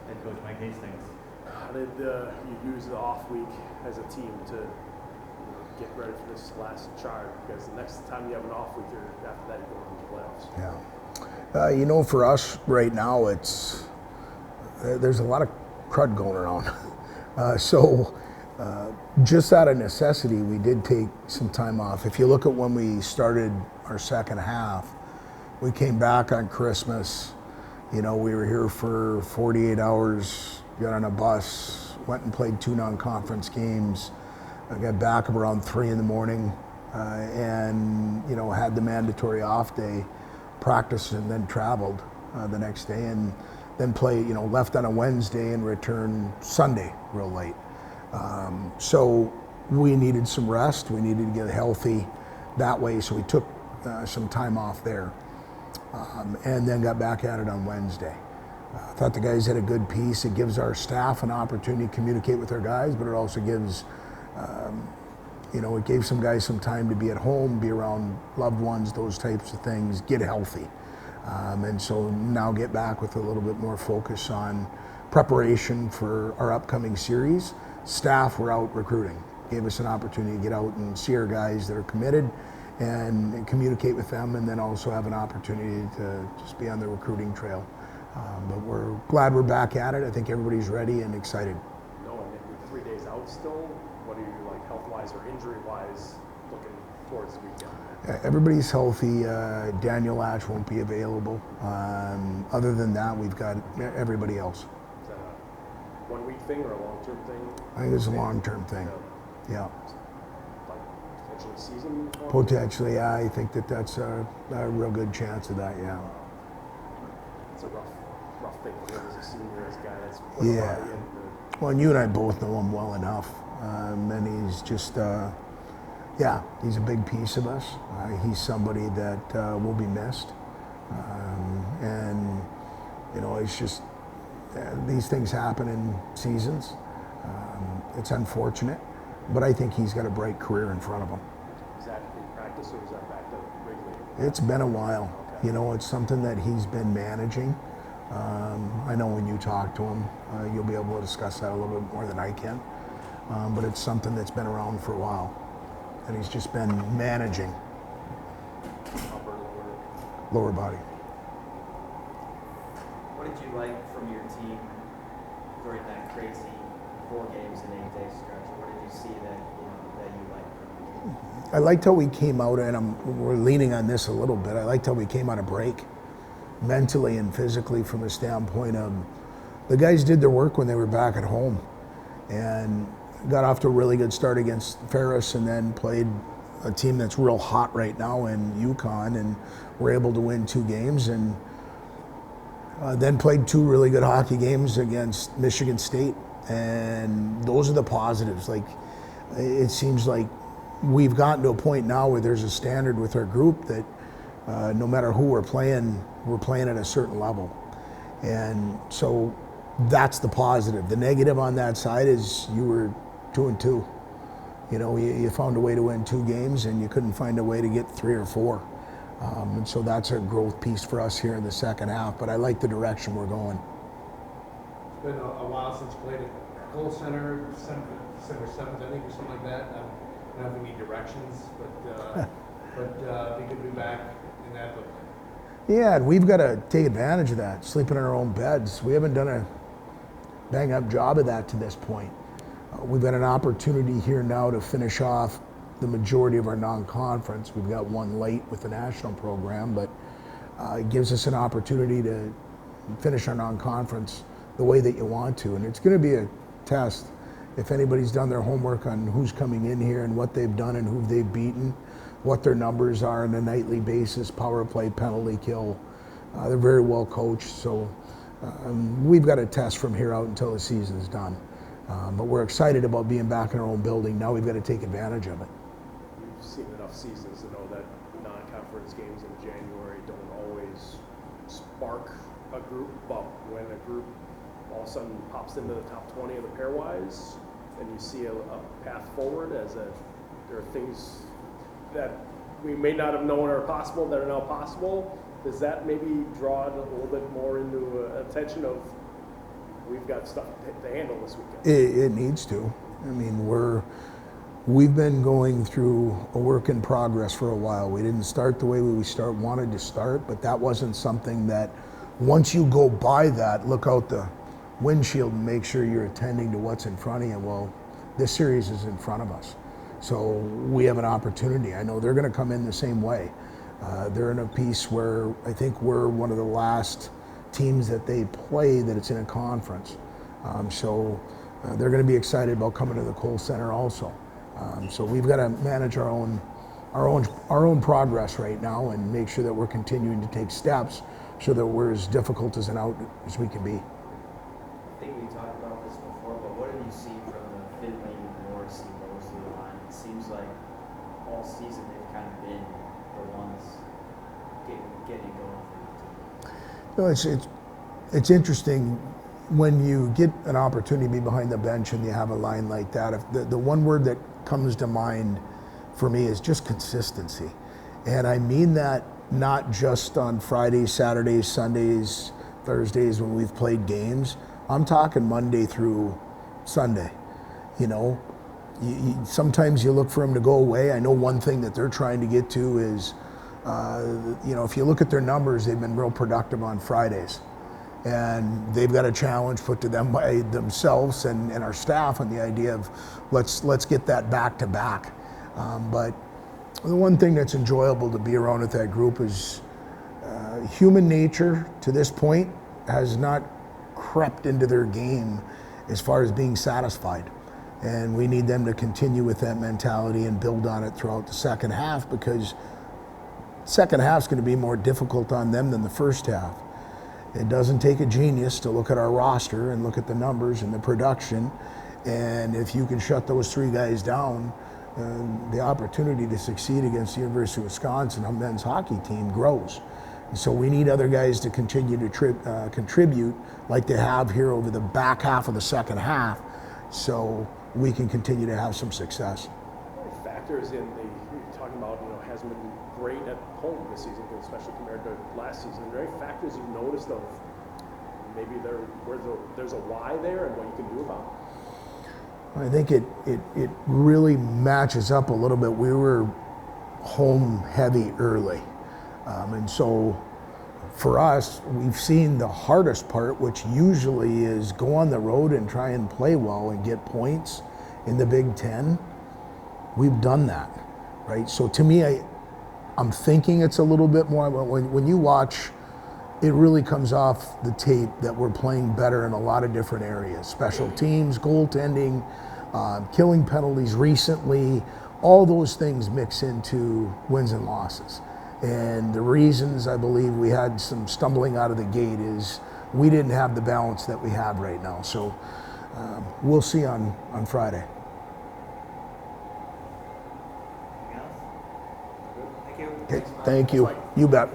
head coach Mike Hastings. How did you use the off week as a team to get ready for this last charge? Because the next time you have an off week, after that you're going into the playoffs. Yeah. For us right now, there's a lot of crud going around. Just out of necessity, we did take some time off. If you look at when we started our second half, we came back on Christmas. We were here for 48 hours, got on a bus, went and played 2 non-conference games. I got back around 3 in the morning and, had the mandatory off day, practiced and then traveled the next day and then played, left on a Wednesday and returned Sunday real late. So we needed some rest. We needed to get healthy that way. So we took some time off there and then got back at it on Wednesday. I thought the guys had a good piece. It gives our staff an opportunity to communicate with their guys, but it also gives, it gave some guys some time to be at home, be around loved ones, those types of things, get healthy. And so now get back with a little bit more focus on preparation for our upcoming series. Staff were out recruiting, gave us an opportunity to get out and see our guys that are committed and communicate with them, and then also have an opportunity to just be on the recruiting trail. But we're glad we're back at it. I think everybody's ready and excited. No, and you're 3 days out still. What are you like health-wise or injury-wise looking towards the weekend? Everybody's healthy. Daniel Latch won't be available. Other than that, we've got everybody else. Is that a 1 week thing or a long-term thing? I think it's a long-term thing. Yeah. Like potentially season? Potentially, yeah. I think that's a real good chance of that, yeah. It's a rough thing for him as a senior, as a guy that's put Yeah. a body in. Well, and you and I both know him well enough. And he's just, he's a big piece of us. He's somebody that will be missed. And, it's just, these things happen in seasons. It's unfortunate, but I think he's got a bright career in front of him. Is that in practice or is that back to regular? It's been a while. Okay. It's something that he's been managing. I know when you talk to him, you'll be able to discuss that a little bit more than I can. But it's something that's been around for a while, and he's just been managing. Upper, Lower body. What did you like from your team during that crazy 4 games in 8 day stretch? What did you see that you liked from your team? I liked how we came out, and we're leaning on this a little bit. I liked how we came on a break, mentally and physically, from a standpoint of the guys did their work when they were back at home, and got off to a really good start against Ferris, and then played a team that's real hot right now in Yukon, and were able to win 2 games, and then played 2 really good hockey games against Michigan State. And those are the positives. Like, it seems like we've gotten to a point now where there's a standard with our group that no matter who we're playing at a certain level. And so that's the positive. The negative on that side is you were 2-2. You found a way to win 2 games and you couldn't find a way to get 3 or 4. And so that's a growth piece for us here in the second half. But I like the direction we're going. It's been a while since you played at Goal Center, December 7th, I think, or something like that. I don't have any directions, but be good to be back in that. But Yeah, and we've got to take advantage of that, sleeping in our own beds. We haven't done a bang-up job of that to this point. We've got an opportunity here now to finish off the majority of our non-conference. We've got one late with the national program, but it gives us an opportunity to finish our non-conference the way that you want to. And it's going to be a test if anybody's done their homework on who's coming in here and what they've done and who they've beaten, what their numbers are on a nightly basis, power play, penalty kill. They're very well coached, so we've got a test from here out until the season's done. But we're excited about being back in our own building. Now we've got to take advantage of it. You've seen enough seasons to know that non-conference games in January don't always spark a group, but when a group all of a sudden pops into the top 20 of the pairwise and you see a path forward there are things that we may not have known are possible that are now possible, does that maybe draw it a little bit more into attention of we've got stuff to handle this weekend. It needs to. I mean, we've been going through a work in progress for a while. We didn't start the way wanted to start, but that wasn't something that once you go by that, look out the windshield and make sure you're attending to what's in front of you. Well, this series is in front of us. So we have an opportunity. I know they're going to come in the same way. They're in a piece where I think we're one of the last teams that they play that it's in a conference. So they're going to be excited about coming to the Kohl Center also. So we've got to manage our own progress right now and make sure that we're continuing to take steps so that we're as difficult as an out as we can be. I think we talked about this before, but what have you seen from the Finley, Morrissey, Mosley line? It seems like all season they've kind of been the ones getting going for the team. No, it's interesting when you get an opportunity to be behind the bench and you have a line like that. If the one word that comes to mind for me is just consistency, and I mean that not just on Fridays, Saturdays, Sundays, Thursdays when we've played games. I'm talking Monday through Sunday. You know, sometimes you look for them to go away. I know one thing that they're trying to get to is, you know, if you look at their numbers, they've been real productive on Fridays. And they've got a challenge put to them by themselves and our staff on the idea of let's get that back to back. But the one thing that's enjoyable to be around with that group is human nature to this point has not crept into their game as far as being satisfied. And we need them to continue with that mentality and build on it throughout the second half, because second half is going to be more difficult on them than the first half. It doesn't take a genius to look at our roster and look at the numbers and the production, and if you can shut those three guys down, the opportunity to succeed against the University of Wisconsin, a men's hockey team, grows. And so we need other guys to continue to contribute like they have here over the back half of the second half, so we can continue to have some success. Factors in you're talking about, you know, hasn't been great at home this season, especially compared to last season. Are there any factors you've noticed of maybe there's a why there and what you can do about it? I think it really matches up a little bit. We were home heavy early. And so for us, we've seen the hardest part, which usually is go on the road and try and play well and get points in the Big Ten. We've done that, right? So to me, I'm thinking it's a little bit more, but when you watch, it really comes off the tape that we're playing better in a lot of different areas. Special teams, goaltending, killing penalties recently, all those things mix into wins and losses. And the reasons I believe we had some stumbling out of the gate is we didn't have the balance that we have right now. So we'll see on Friday. Anything else? Thank you. Okay, thank you. You bet.